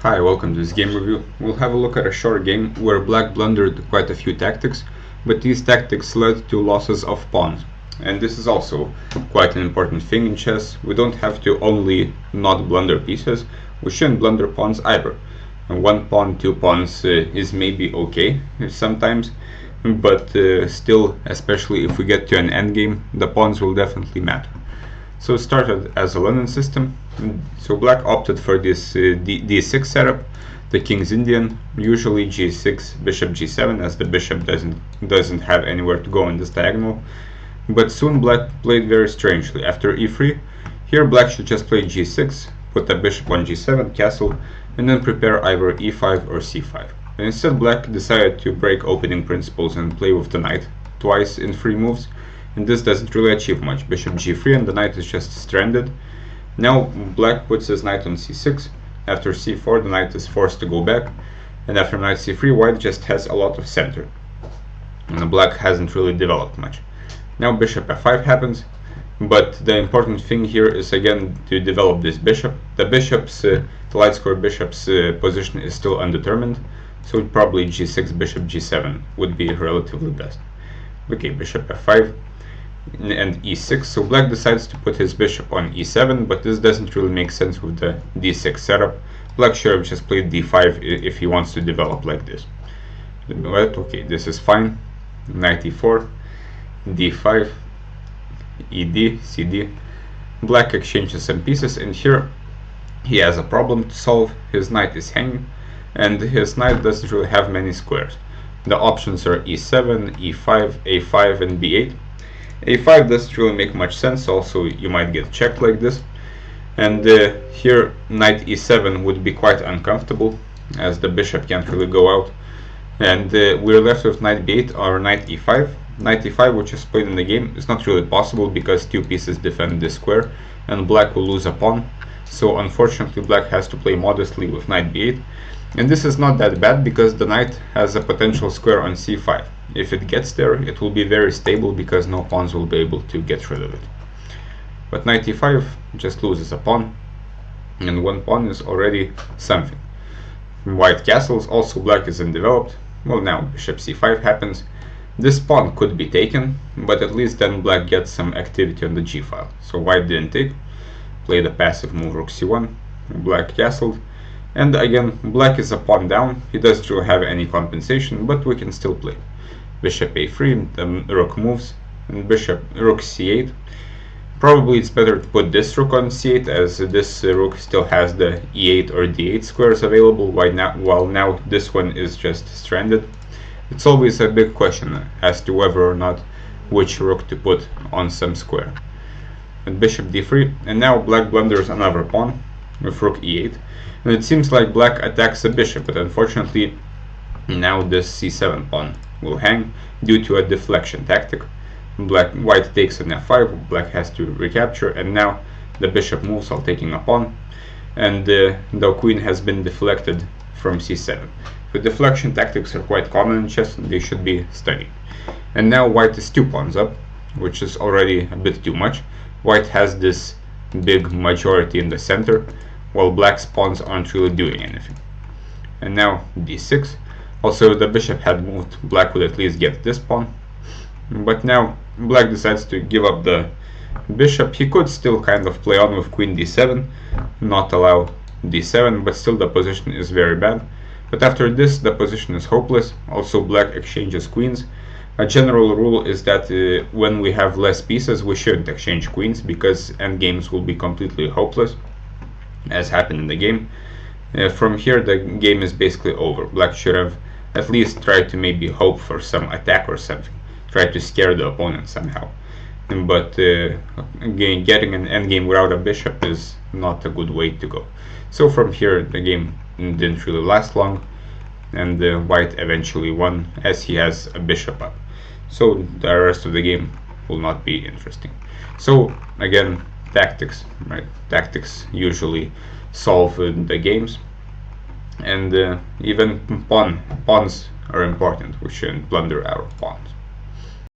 Hi, welcome to this game review. We'll have a look at a short game where black blundered quite a few tactics, but these tactics led to losses of pawns. And this is also quite an important thing in chess. We don't have to only not blunder pieces, we shouldn't blunder pawns either. And one pawn, two pawns is maybe okay sometimes, but still, especially if we get to an endgame, the pawns will definitely matter. So it started as a London system. So black opted for this d6 setup, the king's Indian, usually g6, bishop g7, as the bishop doesn't have anywhere to go in this diagonal. But soon black played very strangely. After e3, here black should just play g6, put the bishop on g7, castle, and then prepare either e5 or c5. And instead black decided to break opening principles and play with the knight twice in 3 moves. And this doesn't really achieve much. Bishop g3 and the knight is just stranded. Now black puts his knight on c6. After c4 the knight is forced to go back. And after knight c3 white just has a lot of center. And the black hasn't really developed much. Now bishop f5 happens. But the important thing here is again to develop this bishop. The light square bishop's position is still undetermined. So probably g6, bishop g7 would be relatively best. Okay, bishop f5. And e6, so black decides to put his bishop on e7, but this doesn't really make sense with the d6 setup. Black should have just played d5 if he wants to develop like this. But okay, this is fine. Knight e4, d5, ed, cd. Black exchanges some pieces, and here he has a problem to solve. His knight is hanging, and his knight doesn't really have many squares. The options are e7, e5, a5, and b8. a5 doesn't really make much sense, also you might get checked like this. And here knight e7 would be quite uncomfortable, as the bishop can't really go out. And we're left with knight b8 or knight e5. Knight e5, which is played in the game, is not really possible because 2 pieces defend this square, and black will lose a pawn. So unfortunately black has to play modestly with knight b8. And this is not that bad because the knight has a potential square on c5. If it gets there, it will be very stable because no pawns will be able to get rid of it. But knight e5 just loses a pawn, and one pawn is already something. White castles, also black isn't developed. Well, now bishop c5 happens. This pawn could be taken, but at least then black gets some activity on the g file. So white didn't take, played a passive move rook c1, black castled. And again, black is a pawn down, he doesn't really have any compensation, but we can still play. Bishop a3, the rook moves, and bishop rook c8. Probably it's better to put this rook on c8, as this rook still has the e8 or d8 squares available, while now this one is just stranded. It's always a big question as to whether or not which rook to put on some square. And bishop d3, and now black blunders another pawn with rook e8. And it seems like black attacks a bishop, but unfortunately now this c7 pawn will hang due to a deflection tactic. White takes an f5, black has to recapture, and now the bishop moves while taking a pawn, and the queen has been deflected from c7. The deflection tactics are quite common in chess, and they should be studied. And now white is 2 pawns up, which is already a bit too much. White has this big majority in the center, while black's pawns aren't really doing anything. And now d6. Also, if the bishop had moved, black would at least get this pawn. But now black decides to give up the bishop. He could still kind of play on with queen d7, not allow d7, but still the position is very bad. But after this, the position is hopeless. Also, black exchanges queens. A general rule is that when we have less pieces, we shouldn't exchange queens, because endgames will be completely hopeless, as happened in the game. From here, the game is basically over. Black should have at least tried to maybe hope for some attack or something, try to scare the opponent somehow. But again, getting an endgame without a bishop is not a good way to go. So from here, the game didn't really last long, and white eventually won, as he has a bishop up. So the rest of the game will not be interesting. So again, tactics, right? Tactics usually solve the games, and even pawns are important. We shouldn't blunder our pawns.